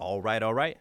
All right, all right.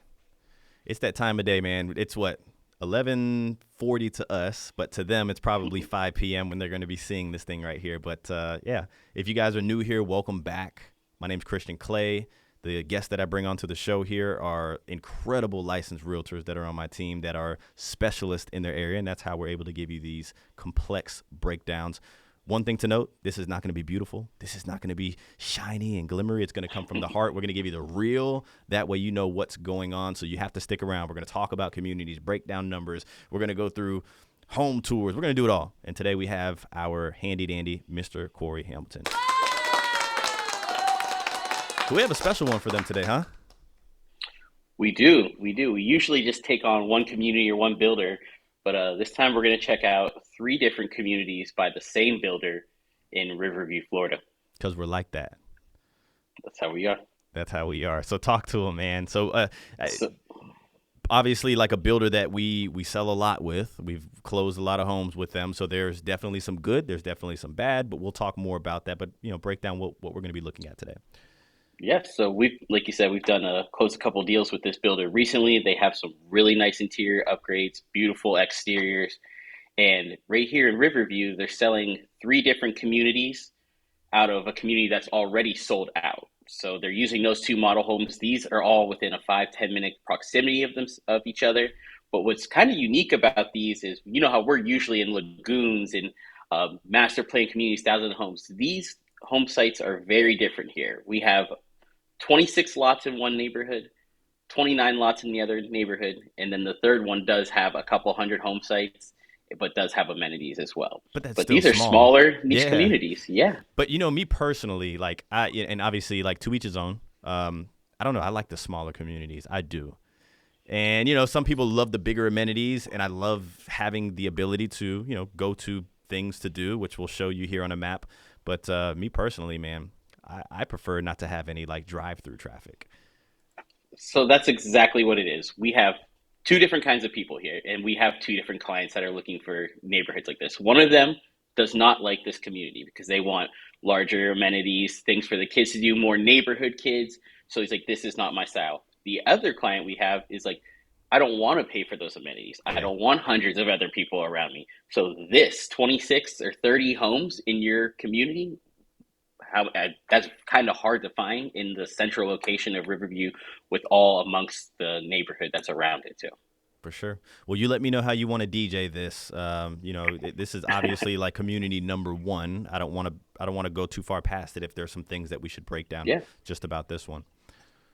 It's that time of day, man. It's what 11:40 to us, but to them it's probably 5 p.m. when they're going to be seeing this thing right here. But yeah, if you guys are new here, welcome back. My name's Christian Clay. The guests that I bring onto the show here are incredible licensed realtors that are on my team that are specialists in their area, and that's how we're able to give you these complex breakdowns. One thing to note, this is not going to be beautiful. This is not going to be shiny and glimmery. It's going to come from the heart. We're going to give you the real. That way you know what's going on. So you have to stick around. We're going to talk about communities, break down numbers. We're going to go through home tours. We're going to do it all. And today we have our handy dandy, Mr. Corey Hamilton. So we have a special one for them today, huh? We do. We do. We usually just take on one community or one builder, but this time we're going to check out three different communities by the same builder in Riverview, Florida. Because we're like that. That's how we are. That's how we are. So talk to them, man. So So, obviously, like a builder that we sell a lot with, we've closed a lot of homes with them. So there's definitely some good, there's definitely some bad, but we'll talk more about that. But break down what we're going to be looking at today. yeah, so like you said, we've done closed a couple deals with this builder recently. They have some really nice interior upgrades, beautiful exteriors, and right here in Riverview, they're selling three different communities out of a community that's already sold out. So they're using those two model homes. These are all within a 5-10 minute proximity of each other. But what's kind of unique about these is, you know how we're usually in lagoons and master plan communities, thousands of homes. These home sites are very different here. We have 26 lots in one neighborhood, 29 lots in the other neighborhood, and then the third one does have a couple hundred home sites, but does have amenities as well. But that's But still these are small. smaller niche Yeah. communities. Yeah. But me personally, like and obviously like to each his own. I don't know. I like the smaller communities. I do. And some people love the bigger amenities, and I love having the ability to go to things to do, which we'll show you here on a map. But me personally, man, I prefer not to have any like drive-through traffic. So that's exactly what it is. We have two different kinds of people here, and we have two different clients that are looking for neighborhoods like this. One of them does not like this community because they want larger amenities, things for the kids to do, more neighborhood kids. So he's like, this is not my style. The other client we have is like, I don't want to pay for those amenities. I Yeah, don't want hundreds of other people around me. So this 26 or 30 homes in your community, that's kind of hard to find in the central location of Riverview with all amongst the neighborhood that's around it too. for sure. Well, you let me know how you want to DJ this. This is obviously like community number one. I don't want to go too far past it if there's some things that we should break down Yeah. just about this one.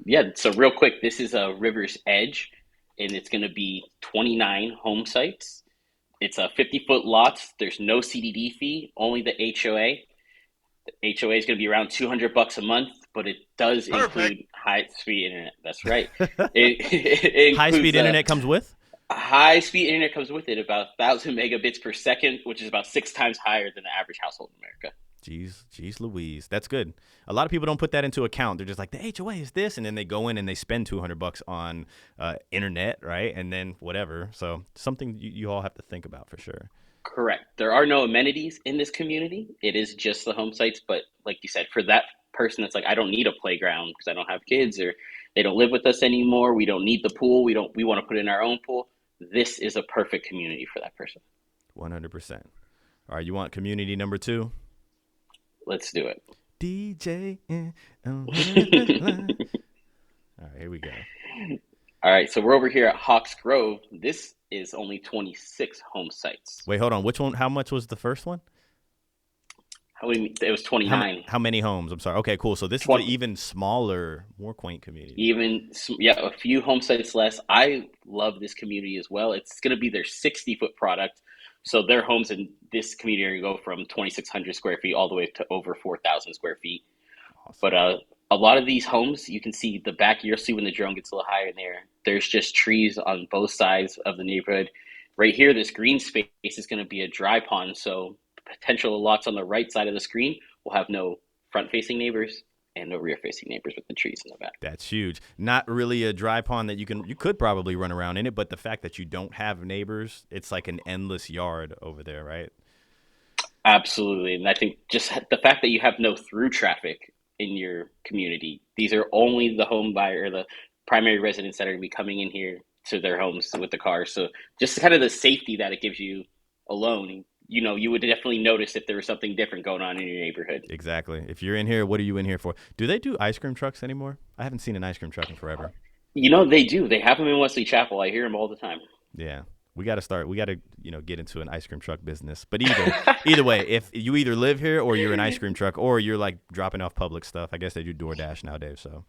Yeah. So real quick, this is a River's Edge and it's going to be 29 home sites. It's a 50-foot lots. There's no CDD fee, only the HOA. The HOA is going to be around $200 a month, but it does Perfect. include high speed internet. That's right. It High includes speed internet comes with? high speed internet comes with it, about 1,000 megabits per second, which is about six times higher than the average household in America. Jeez Louise. That's good. A lot of people don't put that into account. They're just like, the HOA is this. And then they go in and they spend $200 on internet, right? And then whatever. So something you all have to think about for sure. Correct. There are no amenities in this community. It is just the home sites. But like you said, for that person that's like, I don't need a playground because I don't have kids or they don't live with us anymore. We don't need the pool. We want to put in our own pool. This is a perfect community for that person. 100%. All right. You want community number two? Let's do it. DJ. On Riverline. All right. Here we go. All right. So we're over here at Hawks Grove. This is only 26 home sites. Wait, hold on. Which one? How much was the first one? It was 29. How many homes? I'm sorry. Okay, cool. So this is an 20, even smaller, more quaint community. yeah, a few home sites less. I love this community as well. It's going to be their 60-foot product. So their homes in this community are going to go from 2,600 square feet all the way to over 4,000 square feet. Awesome. But a lot of these homes, you can see the back. You'll see when the drone gets a little higher in there. There's just trees on both sides of the neighborhood. Right here, this green space is going to be a dry pond. So potential lots on the right side of the screen will have no front-facing neighbors and no rear-facing neighbors with the trees in the back. That's huge. Not really a dry pond that you could probably run around in it, but the fact that you don't have neighbors, it's like an endless yard over there, right? Absolutely. And I think just the fact that you have no through traffic in your community, these are only the home buyer, the primary residents that are going to be coming in here to their homes with the cars. So just kind of the safety that it gives you alone, you would definitely notice if there was something different going on in your neighborhood. Exactly. If you're in here, what are you in here for? Do they do ice cream trucks anymore? I haven't seen an ice cream truck in forever. They do. They have them in Wesley Chapel. I hear them all the time. Yeah. We got to start. We got to, get into an ice cream truck business. But either way, if you either live here or you're an ice cream truck or you're like dropping off public stuff, I guess they do DoorDash nowadays. So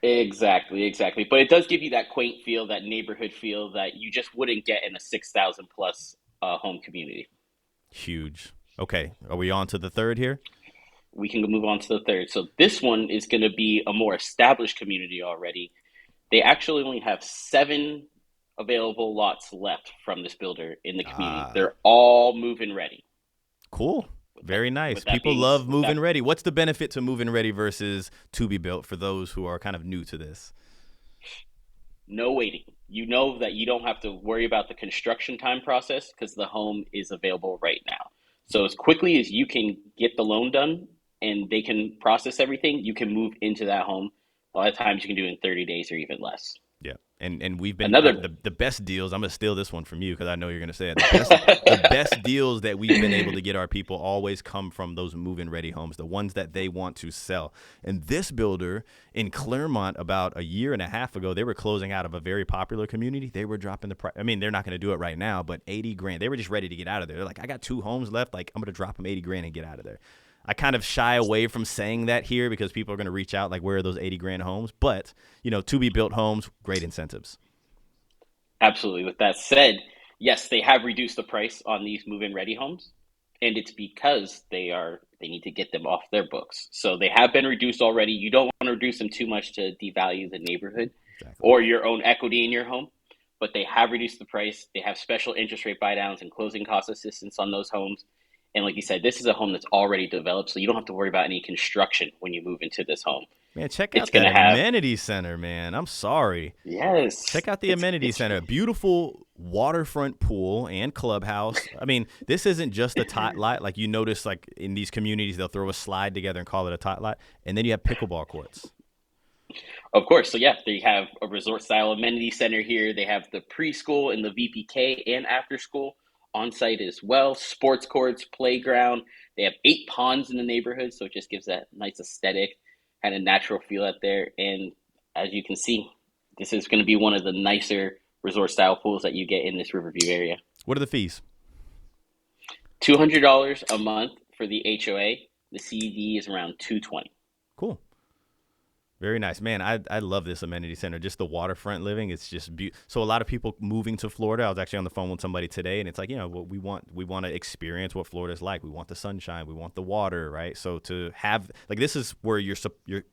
Exactly, exactly. But it does give you that quaint feel, that neighborhood feel that you just wouldn't get in a 6,000 plus home community. huge. Okay. Are we on to the third here? We can move on to the third. So this one is going to be a more established community already. They actually only have 7 available lots left from this builder in the community. Ah, They're all move-in ready. cool. With that, Very nice. with that People being love with move-in that, ready. What's the benefit to move-in ready versus to be built for those who are kind of new to this? no waiting. You know that you don't have to worry about the construction time process because the home is available right now. So as quickly as you can get the loan done and they can process everything, you can move into that home. A lot of times you can do it in 30 days or even less. Yeah, and we've been Another the best deals. I'm gonna steal this one from you because I know you're gonna say it. The best deals that we've been able to get our people always come from those move-in ready homes, the ones that they want to sell. And this builder in Claremont, about a year and a half ago, they were closing out of a very popular community. They were dropping the price. I mean, they're not gonna do it right now, but 80 grand. They were just ready to get out of there. They're like, I got 2 homes left. Like, I'm gonna drop them 80 grand and get out of there. I kind of shy away from saying that here because people are going to reach out like, where are those 80 grand homes? But, to be built homes, great incentives. Absolutely. With that said, yes, they have reduced the price on these move-in ready homes, and it's because they need to get them off their books. So they have been reduced already. You don't want to reduce them too much to devalue the neighborhood Exactly. or your own equity in your home, but they have reduced the price. They have special interest rate buy downs and closing cost assistance on those homes. And like you said, this is a home that's already developed, so you don't have to worry about any construction when you move into this home. Man, check It's out going that to have, amenity center, man. I'm sorry. yes, Check out the amenity center. Beautiful waterfront pool and clubhouse. I mean, this isn't just a tot lot. Like you notice, like in these communities, they'll throw a slide together and call it a tot lot. And then you have pickleball courts. Of course. So yeah, they have a resort style amenity center here. They have the preschool and the VPK and after school on site as well. Sports courts, playground. They have 8 ponds in the neighborhood, so it just gives that nice aesthetic kind of natural feel out there. And as you can see, this is going to be one of the nicer resort style pools that you get in this Riverview area. What are the fees? $200 a month for the HOA. The CD is around 220. Cool. Very nice, man. I love this amenity center. Just the waterfront living. It's just beautiful. So a lot of people moving to Florida. I was actually on the phone with somebody today, and it's like, what we want to experience what Florida's like. We want the sunshine. We want the water, right? So to have like this is where you're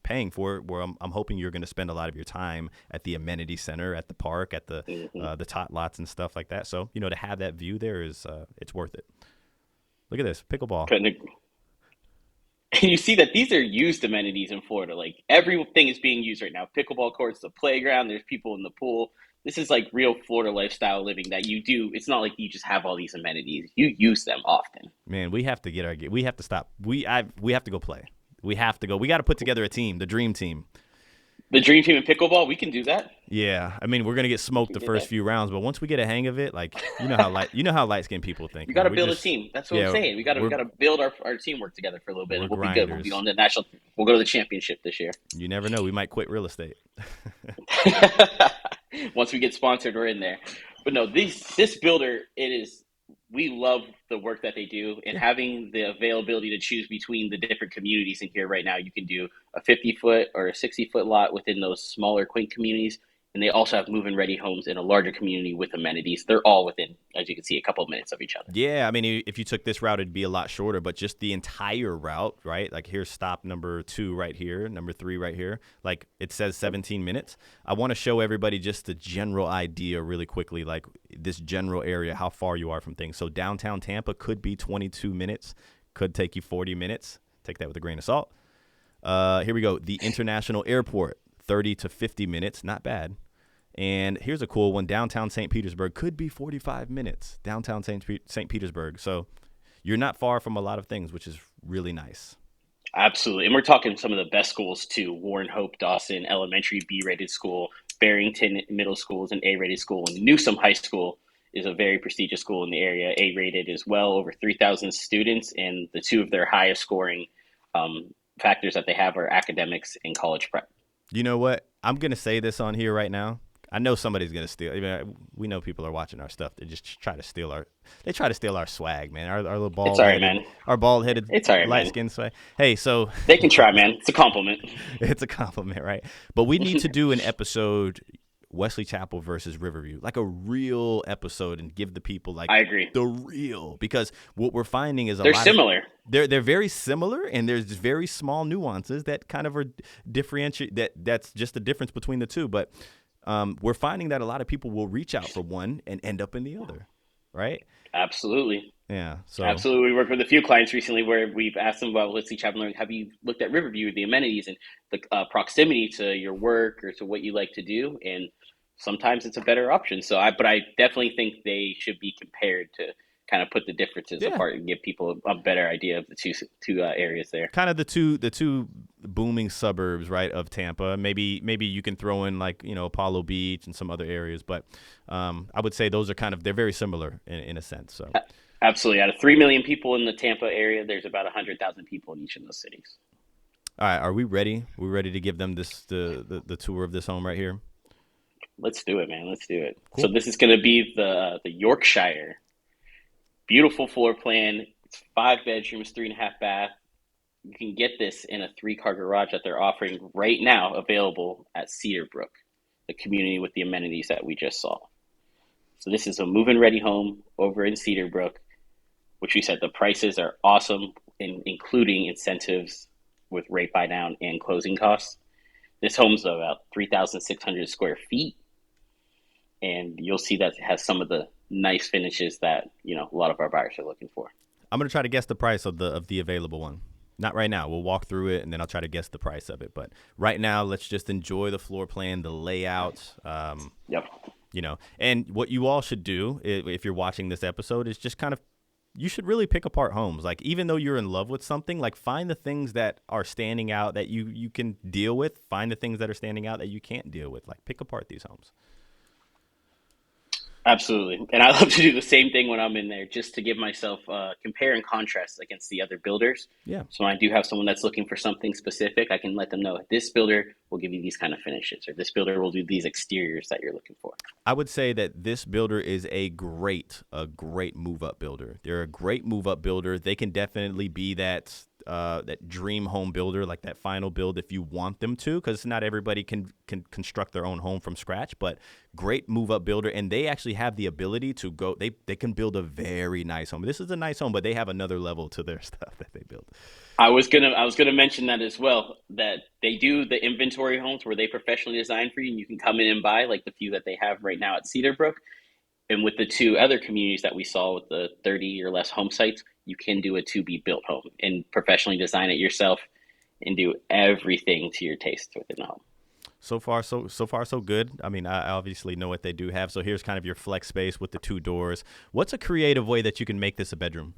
paying for. Where I'm hoping you're going to spend a lot of your time at the amenity center, at the park, at the tot lots and stuff like that. So to have that view there is it's worth it. Look at this pickleball. And you see that these are used amenities in Florida. Like everything is being used right now. Pickleball courts, the playground, there's people in the pool. This is like real Florida lifestyle living that you do. It's not like you just have all these amenities. You use them often. Man, we have to we have to stop. We have to go play. We have to go. We got to put together a team, the dream team. The dream team in pickleball, we can do that. Yeah, I mean we're gonna get smoked the first few rounds, but once we get a hang of it, like how light skinned people think. We got to build a team. That's what I'm saying. We got to build our teamwork together for a little bit. We'll be good. We'll be on the national. We'll go to the championship this year. You never know. We might quit real estate. Once we get sponsored, we're in there. But no, this builder, we love the work that they do, and having the availability to choose between the different communities in here right now. You can do a 50-foot or a 60-foot lot within those smaller, quaint communities. And they also have move-in ready homes in a larger community with amenities. They're all within, as you can see, a couple of minutes of each other. Yeah, I mean, if you took this route, it'd be a lot shorter, but just the entire route, right? Like here's stop number 2 right here, number 3 right here. Like it says 17 minutes. I want to show everybody just the general idea really quickly, like this general area, how far you are from things. So downtown Tampa could be 22 minutes, could take you 40 minutes. Take that with a grain of salt. Here we go. The International Airport, 30 to 50 minutes. Not bad. And here's a cool one. Downtown St. Petersburg could be 45 minutes. Downtown St. Petersburg. So you're not far from a lot of things, which is really nice. Absolutely. And we're talking some of the best schools too. Warren Hope Dawson Elementary B-rated school. Barrington Middle School is an A-rated school, and Newsom High School is a very prestigious school in the area, A-rated as well, over 3,000 students, and the two of their highest scoring factors that they have are academics and college prep. You know what? I'm gonna say this on here right now. I know somebody's gonna steal. I mean, we know people are watching our stuff. They just try to steal our. They try to steal our swag, man. Our little It's all right, man. our bald headed, It's all right, light man. skinned swag. Hey, so They can try, man. It's a compliment. it's a compliment, right? But we need to do an episode, Wesley Chapel versus Riverview, like a real episode, and give the people like I agree. the real, because what we're finding is They're similar. They're very similar, and there's very small nuances that kind of are differentiate. That's just the difference between the two. But we're finding that a lot of people will reach out for one and end up in the other, right? Absolutely. Yeah. So Absolutely. We worked with a few clients recently where we've asked them about, let's see, Chapel, have you looked at Riverview, the amenities and the proximity to your work or to what you like to do? And sometimes it's a better option. But I definitely think they should be compared to kind of put the differences apart and give people a better idea of the two areas there. Kind of the two booming suburbs, right, of Tampa. Maybe you can throw in like, Apollo Beach and some other areas, but I would say those are they're very similar in a sense. So absolutely, out of 3 million people in the Tampa area, there's about 100,000 people in each of those cities. All right, are we ready? We're ready to give them the tour of this home right here. Let's do it, man. Let's do it. Cool. So this is going to be the Yorkshire. Beautiful floor plan. It's 5 bedrooms, 3.5 bath. You can get this in a 3-car garage that they're offering right now, available at Cedarbrook, the community with the amenities that we just saw. So this is a move-in ready home over in Cedarbrook, which we said the prices are awesome, including incentives with rate buy down and closing costs. This home's about 3,600 square feet, and you'll see that it has some of the nice finishes that a lot of our buyers are looking for. I'm gonna try to guess the price of the available one. Not right now. We'll walk through it and then I'll try to guess the price of it. But right now, let's just enjoy the floor plan, the layout. Yep. And what you all should do if you're watching this episode is just you should really pick apart homes. Like, even though you're in love with something, like, find the things that are standing out that you can deal with. Find the things that are standing out that you can't deal with. Like, pick apart these homes. Absolutely. And I love to do the same thing when I'm in there, just to give myself compare and contrast against the other builders. Yeah. So when I do have someone that's looking for something specific, I can let them know this builder will give you these kind of finishes, or this builder will do these exteriors that you're looking for. I would say that this builder is a great move-up builder. They're a great move-up builder. They can definitely be that dream home builder, like that final build if you want them to, because not everybody can construct their own home from scratch, but great move-up builder. And they actually have the ability to go, they can build a very nice home. This is a nice home, but they have another level to their stuff that they build. I was gonna mention that as well, that they do the inventory homes where they professionally design for you, and you can come in and buy, like the few that they have right now at Cedarbrook. And with the 2 other communities that we saw with the 30 or less home sites, you can do a to-be-built home and professionally design it yourself and do everything to your taste within the home. So far, so good. I mean, I obviously know what they do have. So here's kind of your flex space with the 2 doors. What's a creative way that you can make this a bedroom?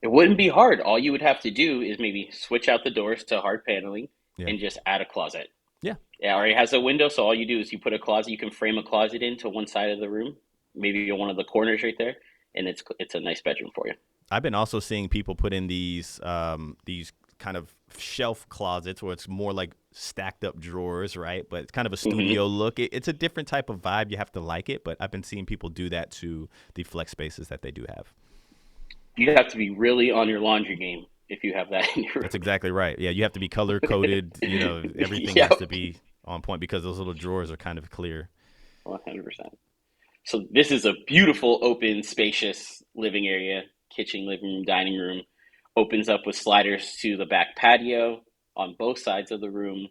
It wouldn't be hard. All you would have to do is maybe switch out the doors to hard paneling and just add a closet. Yeah. It already has a window, so all you do is you put a closet. You can frame a closet into one side of the room, maybe one of the corners right there, and it's a nice bedroom for you. I've been also seeing people put in these kind of shelf closets where it's more like stacked up drawers, right? But it's kind of a studio look. It's a different type of vibe. You have to like it, but I've been seeing people do that to the flex spaces that they do have. You have to be really on your laundry game if you have that in your room. That's exactly right. Yeah, you have to be color coded. Everything has to be on point because those little drawers are kind of clear. 100%. So this is a beautiful, open, spacious living area, kitchen, living room, dining room. Opens up with sliders to the back patio on both sides of the room.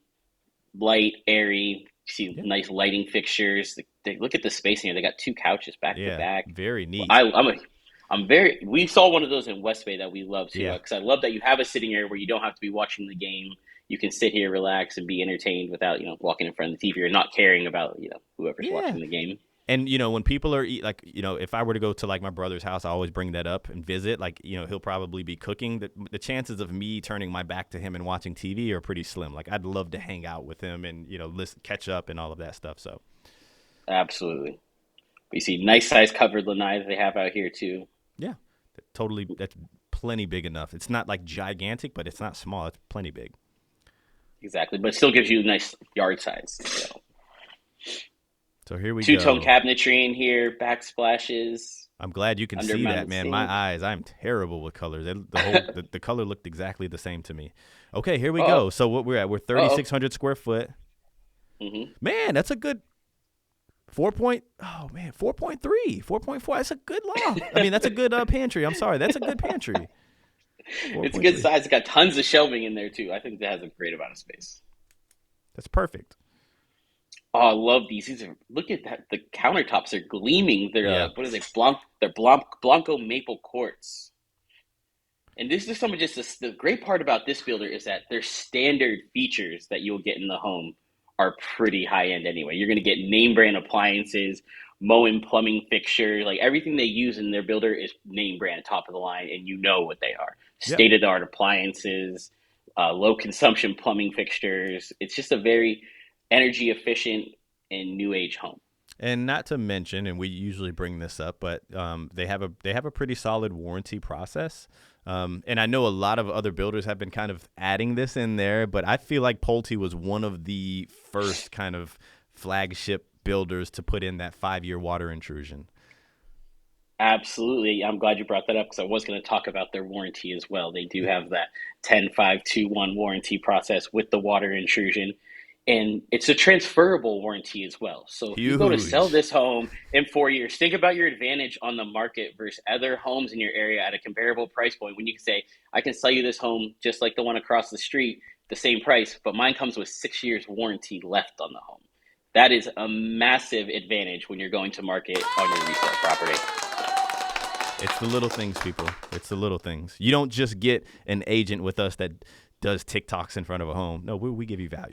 Light, airy. You see nice lighting fixtures. Look at the spacing here. They got 2 couches back to back. Very neat. We saw one of those in West Bay that we love too, because I love that you have a sitting area where you don't have to be watching the game. You can sit here, relax, and be entertained without, walking in front of the TV or not caring about, whoever's watching the game. And, when people are like, if I were to go to like my brother's house, I always bring that up and visit. Like, he'll probably be cooking. The chances of me turning my back to him and watching TV are pretty slim. Like, I'd love to hang out with him and, listen, catch up and all of that stuff. So, Absolutely. We see nice size covered lanai that they have out here too. yeah, totally. That's plenty big enough. It's not like gigantic, but it's not small. It's plenty big. Exactly, but it still gives you nice yard size. So here we Two-tone go. cabinetry in here, backsplashes. I'm glad you can see that, man. My eyes, I'm terrible with colors. The color looked exactly the same to me. Okay, here we go. So what we're at, we're 3,600 square foot. Mm-hmm. Man, that's a good 4.3, 4.4. That's a good loft. I mean, that's a good pantry. I'm sorry, that's a good pantry. It's a good size. It's got tons of shelving in there too. I think that has a great amount of space. That's perfect. Oh, I love these. Look at that. The countertops are gleaming. They're what are they? Blanco maple quartz. And this is some of just the great part about this builder is that their standard features that you'll get in the home are pretty high end anyway. You're going to get name brand appliances, Moen plumbing fixture, like everything they use in their builder is name brand, top of the line, and you know what they are. State of the art appliances, low consumption plumbing fixtures. It's just a very energy efficient and new age home. And not to mention, and we usually bring this up, but they have a pretty solid warranty process. And I know a lot of other builders have been kind of adding this in there, but I feel like Pulte was one of the first kind of flagship builders to put in that 5-year water intrusion. Absolutely. I'm glad you brought that up because I was going to talk about their warranty as well. They do have that 10-5-2-1 warranty process with the water intrusion. And it's a transferable warranty as well. So if you go to sell this home in 4 years, think about your advantage on the market versus other homes in your area at a comparable price point. When you can say, I can sell you this home just like the one across the street, the same price, but mine comes with 6 years warranty left on the home. That is a massive advantage when you're going to market on your resale property. It's the little things, people. It's the little things. You don't just get an agent with us that does TikToks in front of a home. No, we give you value.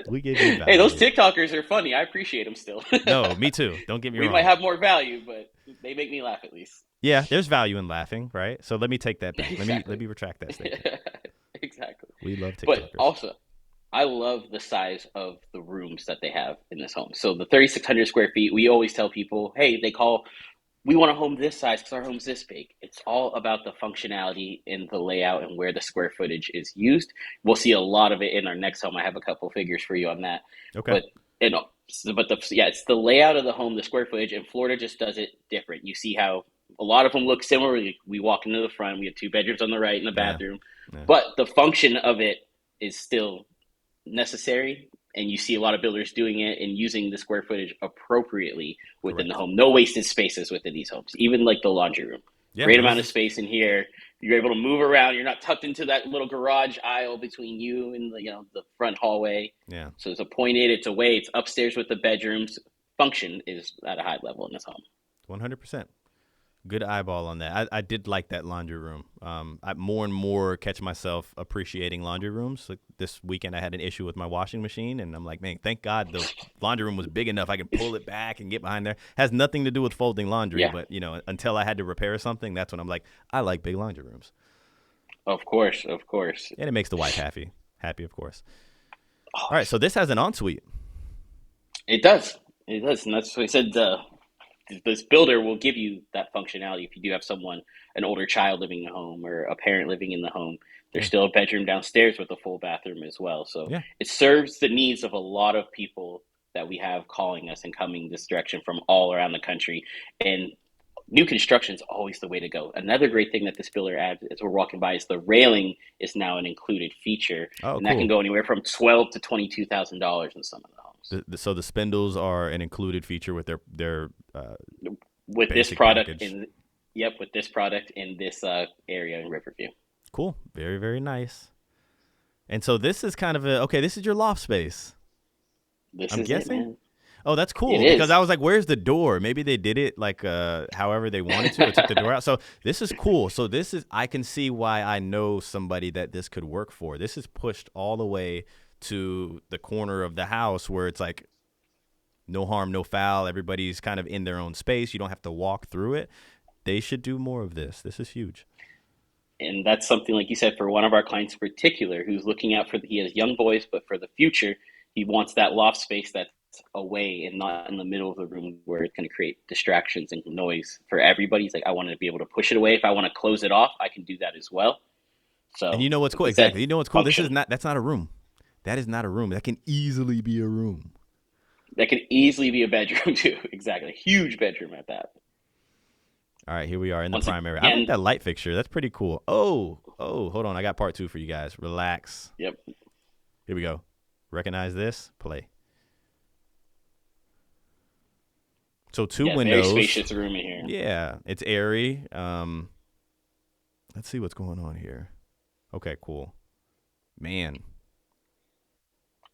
We give you value. Hey, those TikTokers are funny. I appreciate them still. No, me too. Don't get me wrong. We might have more value, but they make me laugh at least. Yeah, there's value in laughing, right? So let me take that back. Exactly. Let me retract that statement. Exactly. We love TikTokers. But also, I love the size of the rooms that they have in this home. So the 3,600 square feet, we always tell people, hey, we want a home this size because our home's this big. It's all about the functionality and the layout and where the square footage is used. We'll see a lot of it in our next home. I have a couple figures for you on that. Okay. It's the layout of the home, the square footage, and Florida just does it different. You see how a lot of them look similar. We walk into the front, we have 2 bedrooms on the right and the bathroom, but the function of it is still necessary. And you see a lot of builders doing it and using the square footage appropriately within the home. No wasted spaces within these homes, even like the laundry room. Yeah, great amount of space in here. You're able to move around. You're not tucked into that little garage aisle between you and the front hallway. Yeah. So it's appointed. It's away. It's upstairs with the bedrooms. Function is at a high level in this home. 100%. Good eyeball on that. I did like that laundry room. I more and more catch myself appreciating laundry rooms. Like this weekend, I had an issue with my washing machine, and I'm like, man, thank God the laundry room was big enough. I can pull it back and get behind there. Has nothing to do with folding laundry, but until I had to repair something, that's when I'm like, I like big laundry rooms. Of course. And it makes the wife happy, of course. All right, so this has an ensuite. It does, and that's what I said. This builder will give you that functionality if you do have an older child living in the home or a parent living in the home. There's still a bedroom downstairs with a full bathroom as well. So it serves the needs of a lot of people that we have calling us and coming this direction from all around the country. And new construction is always the way to go. Another great thing that this builder adds as we're walking by is the railing is now an included feature. And that can go anywhere from $12,000 to $22,000 in some of the homes. So the spindles are an included feature with their with this product package. With this product in this area in Riverview. Cool. Very, very nice. And so this is kind of this is your loft space. I'm guessing. It, man. Oh, that's cool. It because is. I was like, where's the door? Maybe they did it like however they wanted to or took the door out. So this is cool. So I can see why I know somebody that this could work for. This is pushed all the way to the corner of the house where it's like no harm, no foul. Everybody's kind of in their own space. You don't have to walk through it. They should do more of this. This is huge. And that's something, like you said, for one of our clients in particular, who's looking out for he has young boys, but for the future, he wants that loft space that's away and not in the middle of the room where it's going to create distractions and noise for everybody. He's like, I want to be able to push it away. If I want to close it off, I can do that as well. And So, you know what's like cool? you said, Exactly. You know what's cool? function. That's not a room. That is not a room. That can easily be a room. That could easily be a bedroom too. Exactly. Huge bedroom at that. All right, here we are in the Once primary. I like again, that light fixture. That's pretty cool. Oh, hold on. I got part 2 for you guys. Relax. yep. Here we go. Recognize this? Play. So 2 Yeah, very windows. spacious room in here. Yeah, it's airy. Let's see what's going on here. Okay, cool. Man,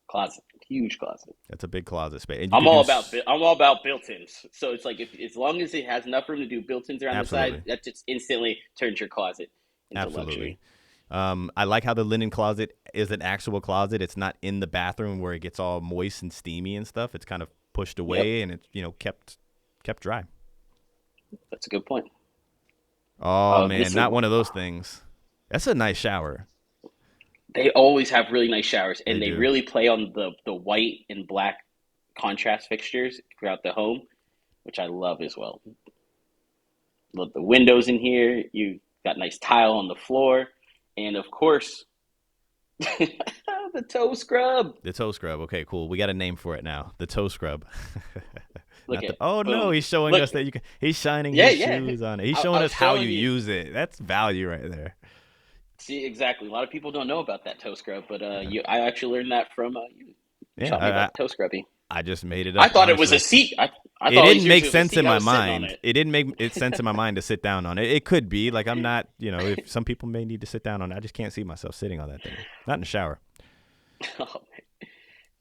Closet. Huge closet. that's a big closet space. And you I'm could all do about I'm all about built-ins. So it's like if as long as it has enough room to do built-ins around the absolutely, side, that just instantly turns your closet into absolutely. luxury. I like how the linen closet is an actual closet. It's not in the bathroom where it gets all moist and steamy and stuff. It's kind of pushed Yep, away and it's kept dry. that's a good point. Oh man, This is not one of those things. That's a nice shower. They always have really nice showers, They and they do. really play on the white and black contrast fixtures throughout the home, which I love as well. Love the windows in here. You got nice tile on the floor, and of course, the toe scrub. The toe scrub. Okay, cool. We got a name for it now. The toe scrub. Look Not the. at Oh no, boom. he's showing Look, us that you can. He's shining yeah, his yeah. shoes on it. He's I showing us was how you showing you. use it. That's value right there. See, exactly. A lot of people don't know about that toe scrub, but I actually learned that from you. You Yeah, taught me about the toe scrubby. I just made it I up. thought it was a Honestly, seat. I it thought all didn't these years make it was a sense seat. in I my was sitting on mind. it. It didn't make it sense in my mind to sit down on it. It could be like I'm not. If some people may need to sit down on it, I just can't see myself sitting on that thing. Not in the shower. Oh, man.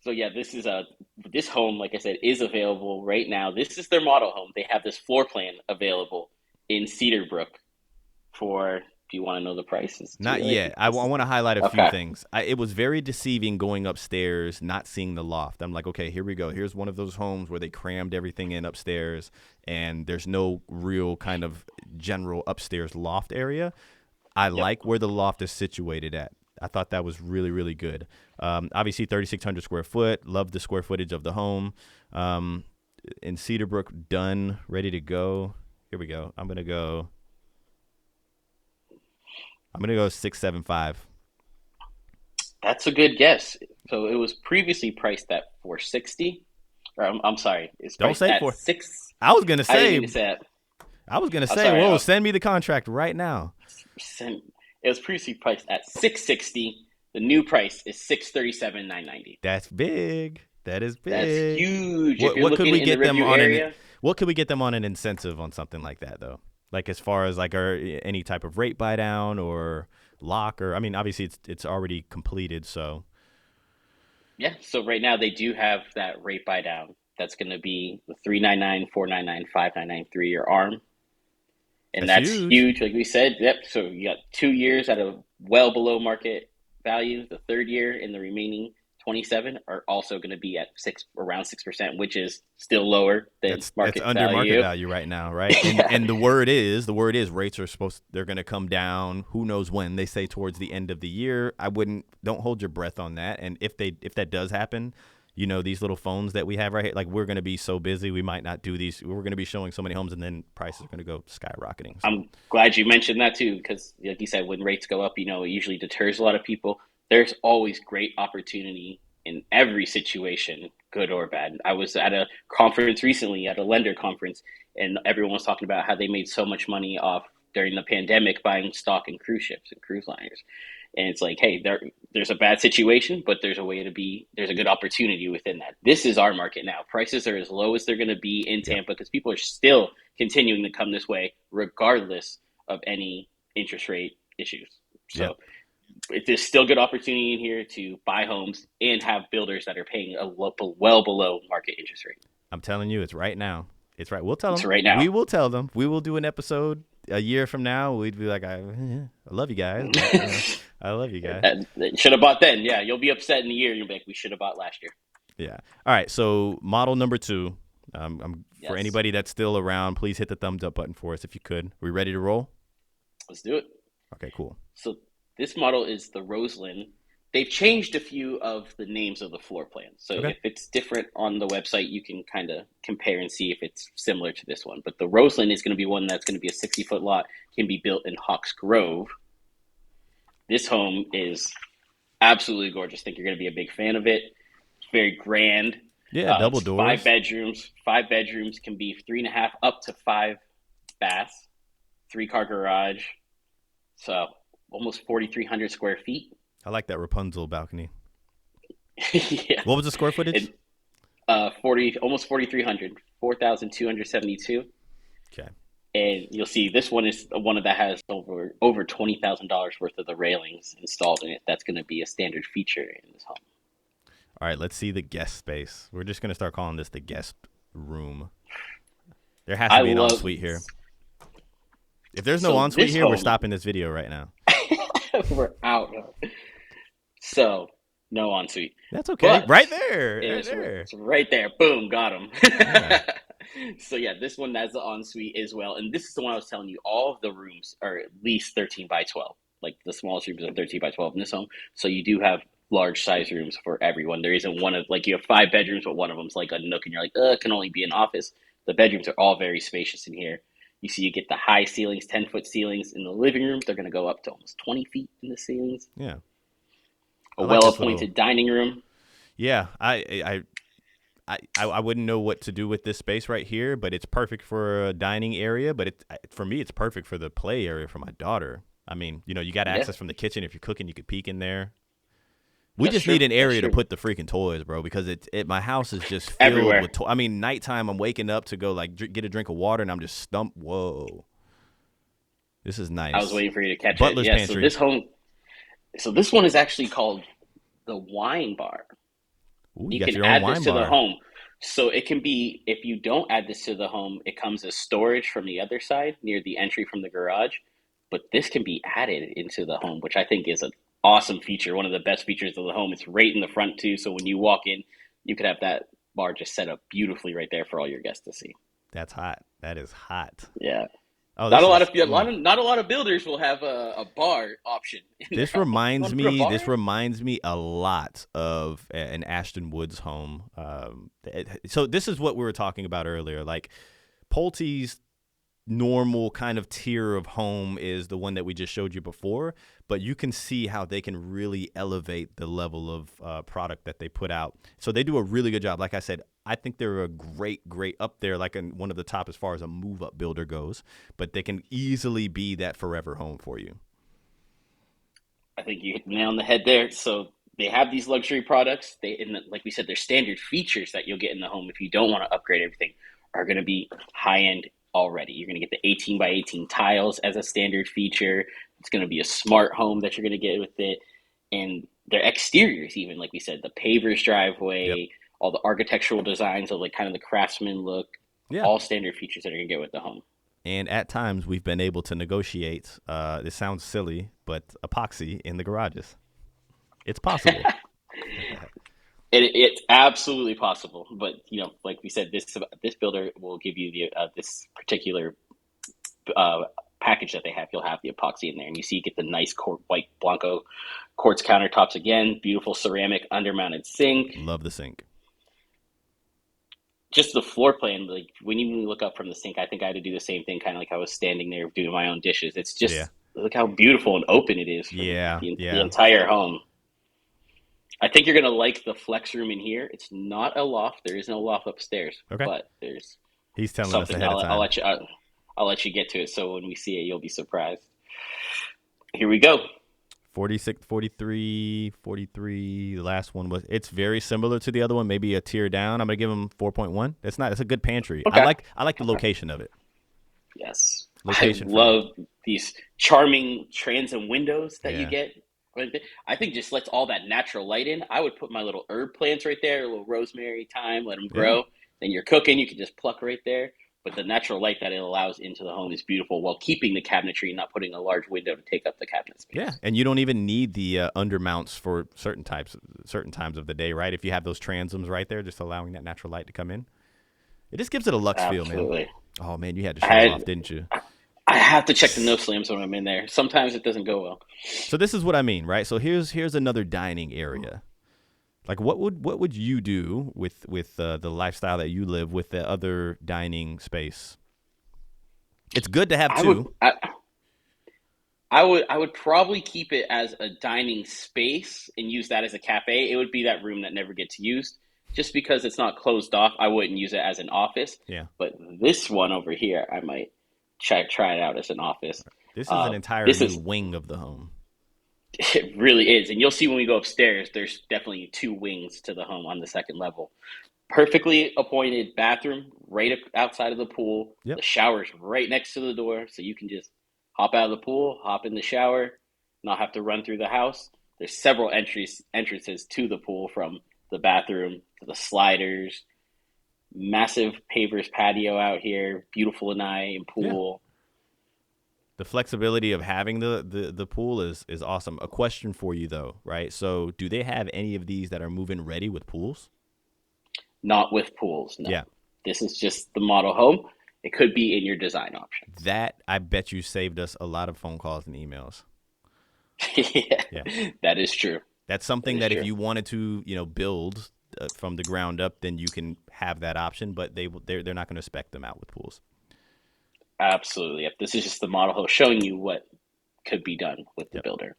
So yeah, this home, like I said, is available right now. This is their model home. They have this floor plan available in Cedarbrook for. Do you want to know the prices Not too? Like yet. I this is want to highlight a few okay. things. It was very deceiving going upstairs, not seeing the loft. I'm like, okay, here we go. Here's one of those homes where they crammed everything in upstairs, and there's no real kind of general upstairs loft area. I Yep. like where the loft is situated at. I thought that was really, really good. Obviously, 3,600 square foot. Love the square footage of the home. In Cedarbrook, done, ready to go. Here we go. I'm gonna go 675. That's a good guess. So it was previously priced at 460. Or I'm sorry, it's Don't priced say at four. six. I was gonna I didn't say. mean to say that. I was gonna I'm say. sorry. Whoa! Send me the contract right now. It was previously priced at 660. The new price is 637,990. That's big. That is That's big. huge. If What you're what could looking we in the get them Riverview on an area, What could we get them on an incentive on something like that though? Like as far as like any type of rate buy down or lock or I mean obviously it's already completed so yeah. So right now they do have that rate buy down. That's going to be the 399, 499, 599 3-year arm, and that's that's huge. huge. Like we said, yep. So you got 2 years at a well below market value. The third year and the remaining 27 are also going to be at around 6%, which is still lower than That's market under market value. value right now, right? And Yeah. and the word is rates are they're going to come down. Who knows when? They say towards the end of the year. Don't hold your breath on that. And if that does happen, these little phones that we have right here, like we're going to be so busy, we might not do these. We're going to be showing so many homes, and then prices are going to go skyrocketing. So I'm glad you mentioned that too, because like you said, when rates go up, it usually deters a lot of people. There's always great opportunity in every situation, good or bad. I was at a conference recently, at a lender conference, and everyone was talking about how they made so much money off during the pandemic buying stock in cruise ships and cruise liners. And it's like, hey, there's a bad situation, but there's a good opportunity within that. This is our market now. Prices are as low as they're going to be in yep, Tampa because people are still continuing to come this way, regardless of any interest rate issues. yep. So there's still good opportunity in here to buy homes and have builders that are paying well below market interest rate. I'm telling you, it's right now. It's right. We'll tell So them. right We now, will tell them. We will do an episode a year from now. We'd be like, I love you guys, but I love you guys. should have bought then. Yeah, you'll be upset in a year. You'll be like, we should have bought last year. Yeah. All right. So model number 2. For Yes, anybody that's still around, please hit the thumbs up button for us if you could. We ready to roll? let's do it. Okay. Cool. So this model is the Rosalind. They've changed a few of the names of the floor plans. So Okay. if it's different on the website, you can kind of compare and see if it's similar to this one. But the Rosalind is going to be one that's going to be a 60-foot lot, can be built in Hawks Grove. This home is absolutely gorgeous. I think you're going to be a big fan of it. It's very grand. Yeah. Double It's five doors. bedrooms. 5 bedrooms can be 3.5 up to 5 baths, 3-car garage. So almost 4,300 square feet. I like that Rapunzel balcony. Yeah. What was the square footage? And almost 4,300, 4,272. Okay. And you'll see this one is one that has over $20,000 worth of the railings installed in it. That's going to be a standard feature in this home. All right. Let's see the guest space. We're just gonna start calling this the guest room. There has to I be an love ensuite here. If there's no so ensuite this here, we're home. stopping this video right now. We're out. So no ensuite, That's okay. but Right there. Right it's, there. it's right there. Boom, got him. Yeah. So yeah, this one has the ensuite as well, and this is the one I was telling you. All of the rooms are at least 13 by 12. Like the smallest rooms are 13 by 12 in this home. So you do have large size rooms for everyone. There isn't one of like you have 5 bedrooms, but one of them's like a nook, and you're like, it can only be an office. The bedrooms are all very spacious in here. You see, you get the high ceilings, 10-foot ceilings in the living room. They're going to go up to almost 20 feet in the ceilings. Yeah. A I like this little. well-appointed dining room. Yeah. I wouldn't know what to do with this space right here, but it's perfect for a dining area. But for me, it's perfect for the play area for my daughter. I mean, you got Yeah, access from the kitchen. If you're cooking, you could peek in there. We that's just true. need an That's area to true. put the freaking toys, bro, because my house is just filled Everywhere. with toys. I mean, nighttime, I'm waking up to go like get a drink of water, and I'm just stumped. Whoa, this is I was nice. waiting for you to catch it. Butler's Yeah, so pantry. this home, so this one is actually called the wine bar. Ooh, you You got can your own add this wine to the bar. home. So it can be, if you don't add this to the home, it comes as storage from the other side near the entry from the garage. But this can be added into the home, which I think is an awesome feature. One of the best features of the home. It's right in the front too. So when you walk in, you could have that bar just set up beautifully right there for all your guests to see. That's hot. That is hot. Yeah. Oh, Not this a lot is. of not a lot of builders will have a bar option in their This home. You reminds want to put a me. bar This in? reminds me a lot of an Ashton Woods home. So this is what we were talking about earlier. Like Pulte's normal kind of tier of home is the one that we just showed you before, but you can see how they can really elevate the level of product that they put out. So they do a really good job. Like I said, I think they're a great up there, like in one of the top as far as a move up builder goes, but they can easily be that forever home for you. I think you hit the nail on the head there. So they have these luxury products. Like we said, their standard features that you'll get in the home if you don't want to upgrade everything are going to be high end already. You're going to get the 18 by 18 tiles as a standard feature. It's going to be a smart home that you're going to get with it, and their exteriors, even like we said, the pavers Yep. driveway, all the architectural designs of like kind of the craftsman look, Yeah. all standard features that you're going to get with the home. And at times we've been able to negotiate. This sounds silly, but epoxy in the garages. It's possible. It's absolutely possible, but like we said, this builder will give you this particular uh, package that they have. You'll have the epoxy in there, and you see you get the nice white Blanco quartz countertops again, beautiful ceramic undermounted sink. Love the sink. Just the floor plan, like when you look up from the sink, I think I had to do the same thing, kind of like I was standing there doing my own dishes. It's Yeah. just look how beautiful and open it is from Yeah. the Yeah. entire home. I think you're gonna like the flex room in here. It's not a loft. There is no loft upstairs, Okay. but there's He's telling us something. ahead of I'll time. let you. I'll let you get to it. So when we see it, you'll be surprised. Here we go. 46, 43, 43. The last one was. It's very similar to the other one. Maybe a tier down. I'm gonna give him 4.1. That's not. It's a good pantry. Okay. I like the Okay. location of it. Yes. I Location for me. love these charming transom windows that you Yeah. get. I think just lets all that natural light in. I would put my little herb plants right there, a little rosemary, thyme, let them Yeah. grow. Then you're cooking, you can just pluck right there. but the natural light that it allows into the home is beautiful while keeping the cabinetry and not putting a large window to take up the cabinet Yeah, space. and you don't even need the undermounts for certain times of the day, right? If you have those transoms right there, just allowing that natural light to come in, it just gives it a luxe feel, man. Absolutely. Oh man, you had to I show had off, didn't you? I have to check the no slams when I'm in there. Sometimes it doesn't go well. So this is what I mean, right? So here's another dining area. Like what would you do with the lifestyle that you live with the other dining space? It's good to have I would two. I, I would probably keep it as a dining space and use that as a cafe. It would be that room that never gets used. Just because it's not closed off, I wouldn't use it as an office. Yeah, But this one over here, I might try it out as an office. this is an entire This new is wing of the home. it really is, and you'll see when we go upstairs. There's definitely two wings to the home on the second level. Perfectly appointed bathroom right outside of the pool. Yep. The shower's right next to the door, so you can just hop out of the pool, hop in the shower, not have to run through the house. There's several entrances to the pool from the bathroom to the sliders. Massive pavers patio out here, beautiful lanai and Yeah. pool. The flexibility of having the pool is awesome. A question for you though, right? So do they have any of these that are move-in ready with pools? Not with pools, no. Yeah. This is just the model home. It could be in your design options. That I bet you saved us a lot of phone calls and emails. Yeah, Yeah. that is true. That's That something is that if true. you wanted to, build from the ground up, then you can have that option. But they're not going to spec them out with pools. Absolutely. Yep. This is just the model host showing you what could be done with the Yep. builder.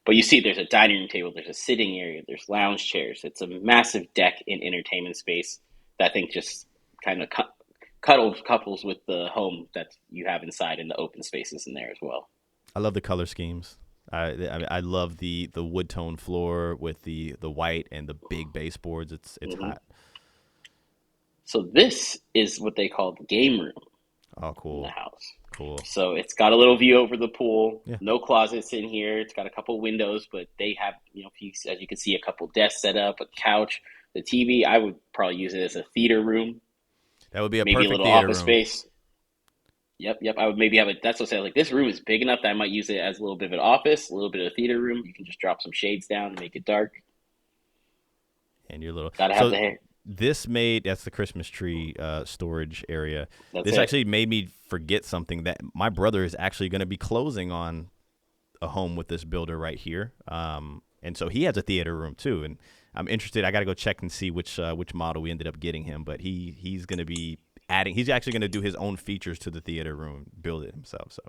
But you see, there's a dining room table, there's a sitting area, there's lounge chairs. It's a massive deck and entertainment space that I think just kind of couples with the home that you have inside and the open spaces in there as well. I love the color schemes. I love the wood tone floor with the white and the big baseboards. It's Hmm. hot. So this is what they call the game room Oh, in the cool, house. cool. So it's got a little view over the pool. Yeah. No closets in here. It's got a couple windows, but they have, as you can see, a couple desks set up, a couch, the TV. I would probably use it as a theater room, That would be a maybe a perfect little theater office room. space. Yep, yep. I would maybe have it. That's what I say. Like this room is big enough that I might use it as a little bit of an office, a little bit of a theater room. You can just drop some shades down and make it dark. And your little Gotta have so the hair. that's the Christmas tree storage area. That's This it. actually made me forget something that my brother is actually going to be closing on a home with this builder right here. And so he has a theater room too. And I'm interested. I got to go check and see which model we ended up getting him. But he's going to be adding. He's actually going to do his own features to the theater room, build it himself. So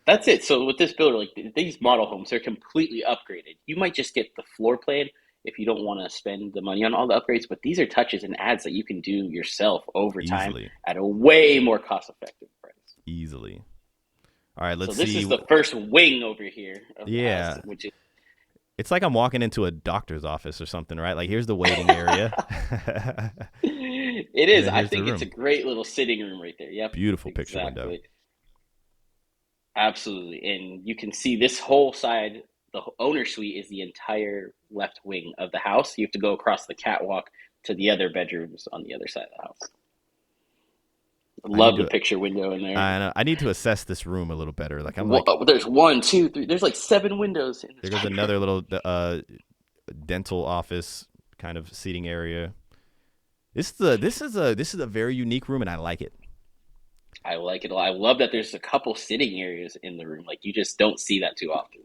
That's it. So with this builder, like these model homes, they're completely upgraded. You might just get the floor plan if you don't want to spend the money on all the upgrades, but these are touches and adds that you can do yourself over time easily, at a way more cost-effective price. easily. All right, So let's this is see. the first wing over here of the house, Yeah, which is it's like I'm walking into a doctor's office or something, right? Like here's the waiting area, it and is. then I here's the think it's a room. great little sitting room right there. Yep, Beautiful picture window. exactly. Absolutely. And you can see this whole side, the owner suite is the entire left wing of the house. You have to go across the catwalk to the other bedrooms on the other side of the house. I need Love the to picture window in there. I need to assess this room a little better. Like I'm like, There's one, two, three. There's like seven windows in there this goes bedroom. another little dental office kind of seating area. This is a very unique room, and I like it. I like it a lot. I love that there's a couple sitting areas in the room. Like you just don't see that too often.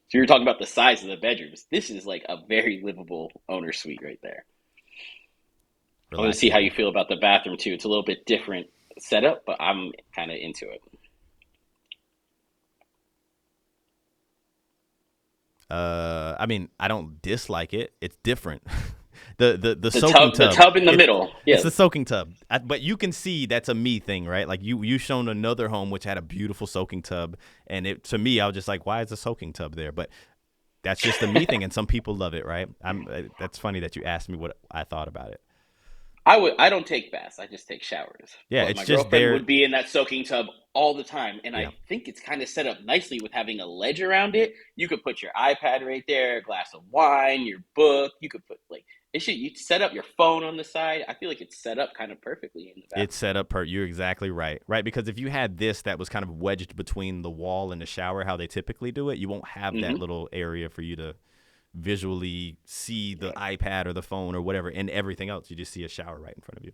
So you're talking about the size of the bedrooms. This is like a very livable owner suite right there. I want to see how you Relaxing. feel about the bathroom too. It's a little bit different setup, but I'm kind of into it. I mean, I don't dislike it. It's different. The The soaking tub, the tub. tub in the It's middle. it's Yeah, the soaking tub. But you can see that's a me thing, right? Like you shown another home which had a beautiful soaking tub, and it to me I was just like, why is the soaking tub there? But that's just a me thing, and some people love it, right? That's funny that you asked me what I thought about it. I don't take baths. I just take showers. Yeah, But it's my just girlfriend there. would be in that soaking tub all the time, and Yeah, I think it's kind of set up nicely with having a ledge around it. You could put your iPad right there, a glass of wine, your book. You could put like you set up your phone on the side. I feel like it's set up kind of perfectly in the It's bathroom. set up per. You're exactly right. Right, because if you had this that was kind of wedged between the wall and the shower, how they typically do it, you won't have that Hmm. little area for you to visually see the Yeah, iPad or the phone or whatever and everything else. You just see a shower right in front of you.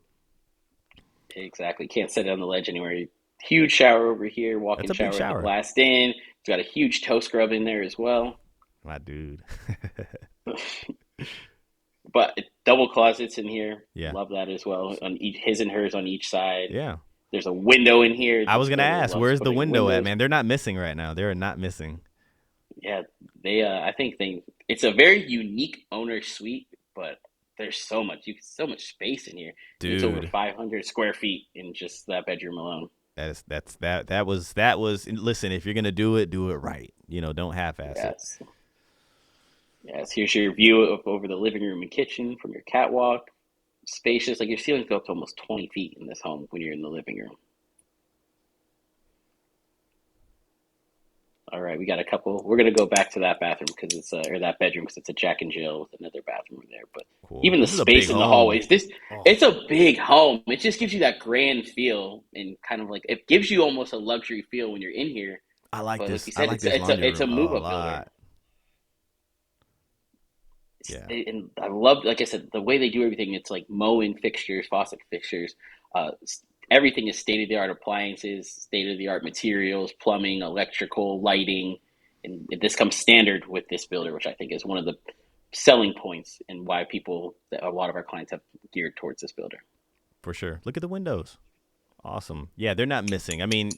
exactly. Can't set it on the ledge anywhere. Huge shower over here, That's walk-in a big shower with the shower, glassed in. It's got a huge toe scrub in there as well. my dude. But double closets in here. Yeah, Love that as well. On each, his and hers on each side. yeah. There's a window in here. I was This gonna builder ask, loves where's the putting window at, windows. man? They're not missing right now. They're not missing, Yeah, they. I think they. It's a very unique owner suite, but there's so much space in here. It's over dude. 500 square feet in just that bedroom alone. That was. Listen, if you're gonna do it right. Don't half-ass it. Yes, yes. Here's your view of over the living room and kitchen from your catwalk. Spacious, like your ceilings go up to almost 20 feet in this home when you're in the living room. All right, we got a couple. We're gonna go back to that bathroom because it's or that bedroom because it's a Jack and Jill with another bathroom there. But Cool. even the This is a big space in the home. hallways, this Oh, it's a big home. It just gives you that grand feel and kind of like it gives you almost a luxury feel when you're in here. I like But like this. you I said, like this laundry it's a room a move up builder. lot. Yeah. And I love, like I said, the way they do everything. It's like mowing fixtures, faucet fixtures. Uh, Everything is state of the art appliances, state of the art materials, plumbing, electrical, lighting, and this comes standard with this builder, which I think is one of the selling points and why people, a lot of our clients have geared towards this builder. For sure. Look at the windows. Awesome. Yeah, they're not missing. I mean,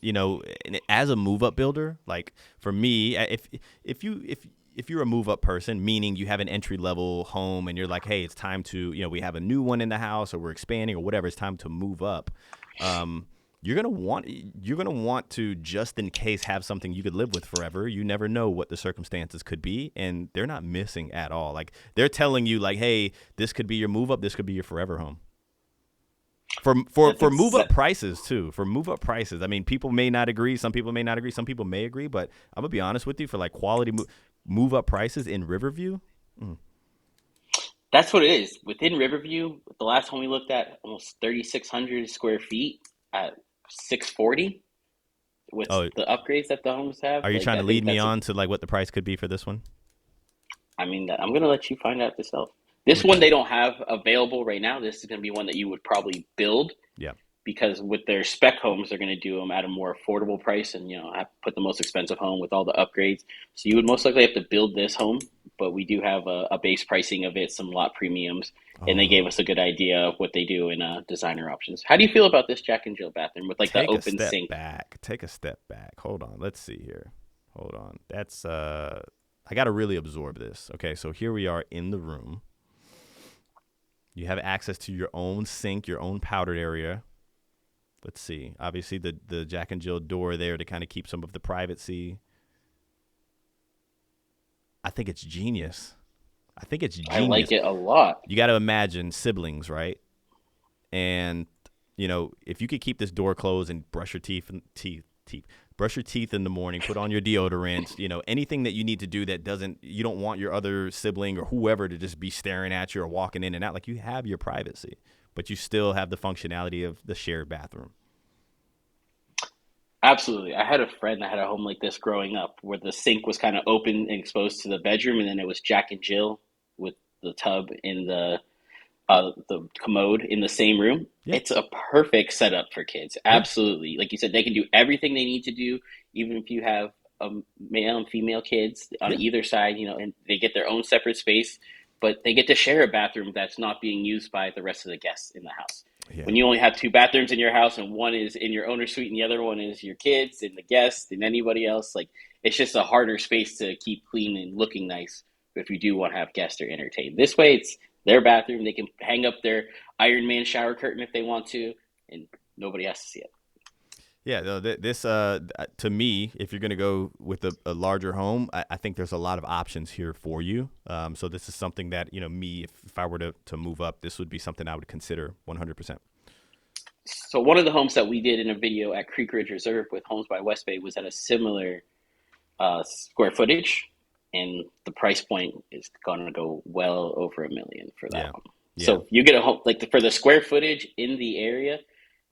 as a move up builder, like for me, if you're a move up person, meaning you have an entry level home and you're like, hey, it's time to, we have a new one in the house or we're expanding or whatever, it's time to move up. Um, you're gonna want to just in case have something you could live with forever. You never know what the circumstances could be, and they're not missing at all. Like they're telling you, like, hey, this could be your move up, this could be your forever home. For for That's for move up exact. prices too. For move up prices, I mean, people may not agree. Some people may not agree. Some people may agree. But I'm gonna be honest with you. For like quality move up prices in Riverview, mm, That's what it is within Riverview. The last home we looked at, almost 3,600 square feet at 640 with oh, the upgrades that the homes have. are you Like trying I to lead think me that's a on to like what the price could be for this one? I mean, I'm going to let you find out yourself. This one Okay. they don't have available right now. This is going to be one that you would probably build Yeah, because with their spec homes, they're going to do them at a more affordable price and, have put the most expensive home with all the upgrades. So you would most likely have to build this home, but we do have a base pricing of it, some lot premiums, and they gave oh, us a good idea of what they do in designer options. How do you feel about this Jack and Jill bathroom with like the take a open step sink? back. Take a step back. Hold on. Let's see here. Hold on. That's I got to really absorb this. Okay, so here we are in the room. You have access to your own sink, your own powdered area. Let's see. Obviously, the Jack and Jill door there to kind of keep some of the privacy. I think it's genius. I think it's I like genius. it a lot. You got to imagine siblings, right? And if you could keep this door closed and brush your teeth, brush your teeth in the morning, put on your deodorant, anything that you need to do that doesn't, you don't want your other sibling or whoever to just be staring at you or walking in and out. Like you have your privacy, but you still have the functionality of the shared bathroom. Absolutely. I had a friend that had a home like this growing up where the sink was kind of open and exposed to the bedroom, and then it was Jack and Jill with the tub in the commode in the same room. Yeah. It's a perfect setup for kids. Yeah. Absolutely. Like you said, they can do everything they need to do, even if you have male and female kids on Yeah. either side, and they get their own separate space, but they get to share a bathroom that's not being used by the rest of the guests in the house. Yeah. When you only have two bathrooms in your house and one is in your owner suite and the other one is your kids and the guests and anybody else, like it's just a harder space to keep clean and looking nice if you do want to have guests or entertain. This way, it's their bathroom. They can hang up their Iron Man shower curtain if they want to, and nobody has to see it. Yeah, no, this to me, if you're gonna go with a larger home, I think there's a lot of options here for you. So this is something that me, if I were to move up, this would be something I would consider 100%. So one of the homes that we did in a video at Creek Ridge Reserve with Homes by West Bay was at a similar square footage, and the price point is going to go well over $1 million for that Yeah, one. Yeah. So you get a home like for the square footage in the area.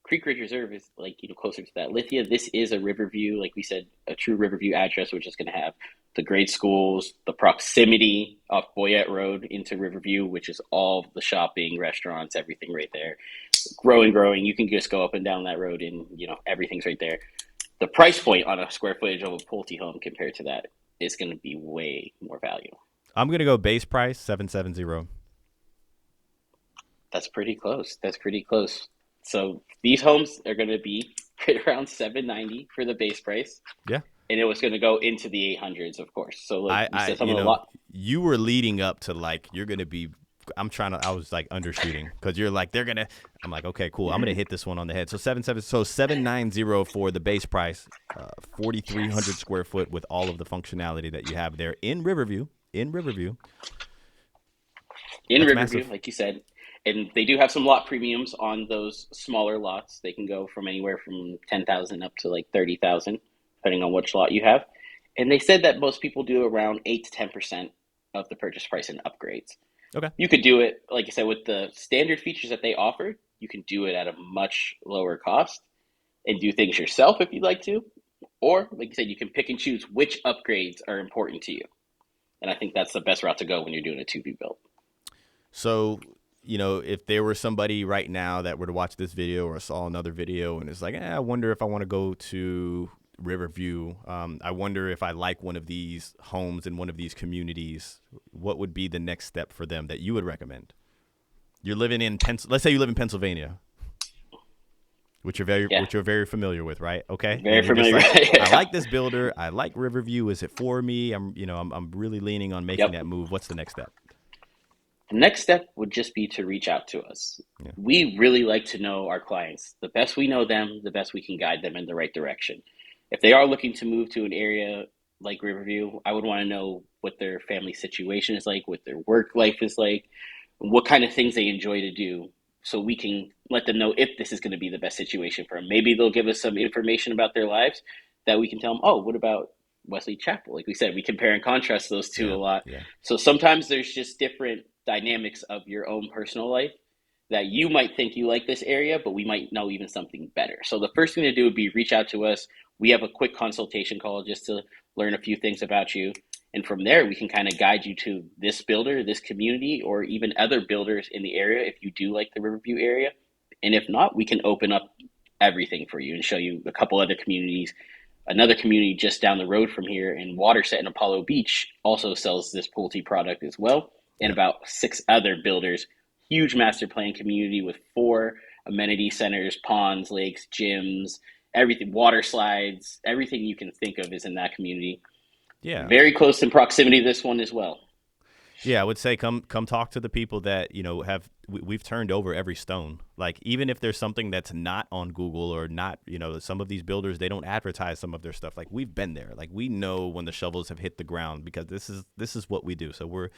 Creek Ridge Reserve is like closer to that. Lithia, this is a Riverview, like we said, a true Riverview address, which is going to have the great schools, the proximity off Boyette Road into Riverview, which is all the shopping, restaurants, everything right there. Growing. You can just go up and down that road, and everything's right there. The price point on a square footage of a Pulte home compared to that is going to be way more value. I'm gonna go base price 770. That's pretty close. That's pretty close. So these homes are going to be right around 790 for the base price, Yeah. and it was going to go into the 800s, of course. So like we I said, some of the lot. you were leading up to like you're gonna be. I was like undershooting because you're like they're gonna. I'm like, okay, cool. I'm gonna hit this one on the head. So 790 for the base price, 4,300 square foot with all of the functionality that you have there in Riverview. In That's Riverview, massive. like you said, and they do have some lot premiums on those smaller lots. They can go from anywhere from 10,000 up to like 30,000, depending on which lot you have. And they said that most people do around 8 to 10% of the purchase price in upgrades. Okay. You could do it, like I said, with the standard features that they offer. You can do it at a much lower cost and do things yourself if you'd like to. Or, like you said, you can pick and choose which upgrades are important to you. And I think that's the best route to go when you're doing a to-be build. So, if there were somebody right now that were to watch this video or saw another video and it's like, I wonder if I want to go to Riverview. I wonder if I like one of these homes in one of these communities. What would be the next step for them that you would recommend? You're living in let's say you live in Pennsylvania, which you're very familiar with, right? Okay. Very And you're just familiar. like, I like this builder. I like Riverview. Is it for me? I'm really leaning on making Yep. that move. What's the next step? The next step would just be to reach out to us. Yeah. We really like to know our clients. The best we know them, the best we can guide them in the right direction. If they are looking to move to an area like Riverview, I would want to know what their family situation is like, what their work life is like, what kind of things they enjoy to do, so we can let them know if this is going to be the best situation for them. Maybe they'll give us some information about their lives that we can tell them, oh, what about Wesley Chapel? Like we said, we compare and contrast those two Yeah. a lot. Yeah. So sometimes there's just different dynamics of your own personal life that you might think you like this area, but we might know even something better. So the first thing to do would be reach out to us. We have a quick consultation call just to learn a few things about you. And from there, we can kind of guide you to this builder, this community, or even other builders in the area if you do like the Riverview area. And if not, we can open up everything for you and show you a couple other communities. Another community just down the road from here in Waterset in Apollo Beach also sells this Pulte product as well. And Yeah. about 6 other builders. Huge master plan community with 4 amenity centers, ponds, lakes, gyms, everything, water slides, everything you can think of is in that community. Yeah. Very close in proximity to this one as well. Yeah, I would say come talk to the people that we've turned over every stone. Like even if there's something that's not on Google or not, some of these builders they don't advertise some of their stuff. Like we've been there. Like we know when the shovels have hit the ground because this is what we do. So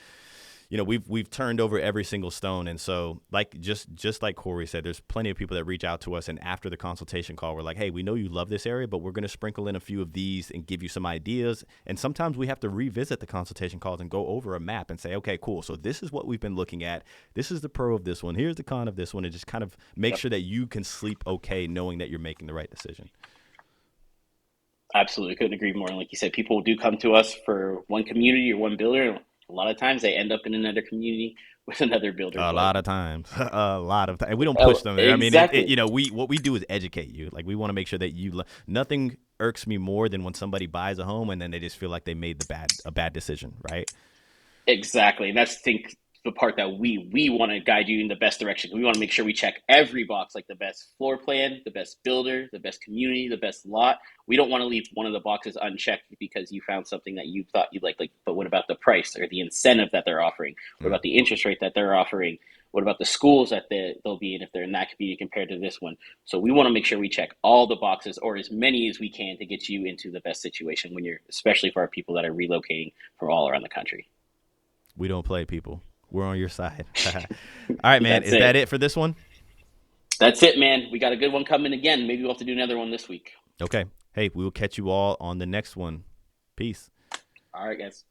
we've turned over every single stone, and so like just like Corey said, there's plenty of people that reach out to us, and after the consultation call, we're like, hey, we know you love this area, but we're going to sprinkle in a few of these and give you some ideas. And sometimes we have to revisit the consultation calls and go over a map and say, okay, cool. So this is what we've been looking at. This is the pro of this one. Here's the con of this one, and just kind of make sure that you can sleep okay, knowing that you're making the right decision. Absolutely, couldn't agree more. And like you said, people do come to us for one community or one builder. A lot of times they end up in another community with another builder. A lot of times, a lot of times. We don't push Oh, them. I mean, exactly. what we do is educate you. Like we want to make sure that nothing irks me more than when somebody buys a home and then they just feel like they made a bad decision, right? Exactly. And that's the part that we want to guide you in the best direction. We want to make sure we check every box, like the best floor plan, the best builder, the best community, the best lot. We don't want to leave one of the boxes unchecked because you found something that you thought you'd like, but what about the price or the incentive that they're offering? What about the interest rate that they're offering? What about the schools that they'll be in if they're in that community compared to this one? So we want to make sure we check all the boxes or as many as we can to get you into the best situation when especially for our people that are relocating from all around the country. We don't play, people. We're on your side. All right, man. That's Is that it for this one? That's it, man. We got a good one coming again. Maybe we'll have to do another one this week. Okay. Hey, we will catch you all on the next one. Peace. All right, guys.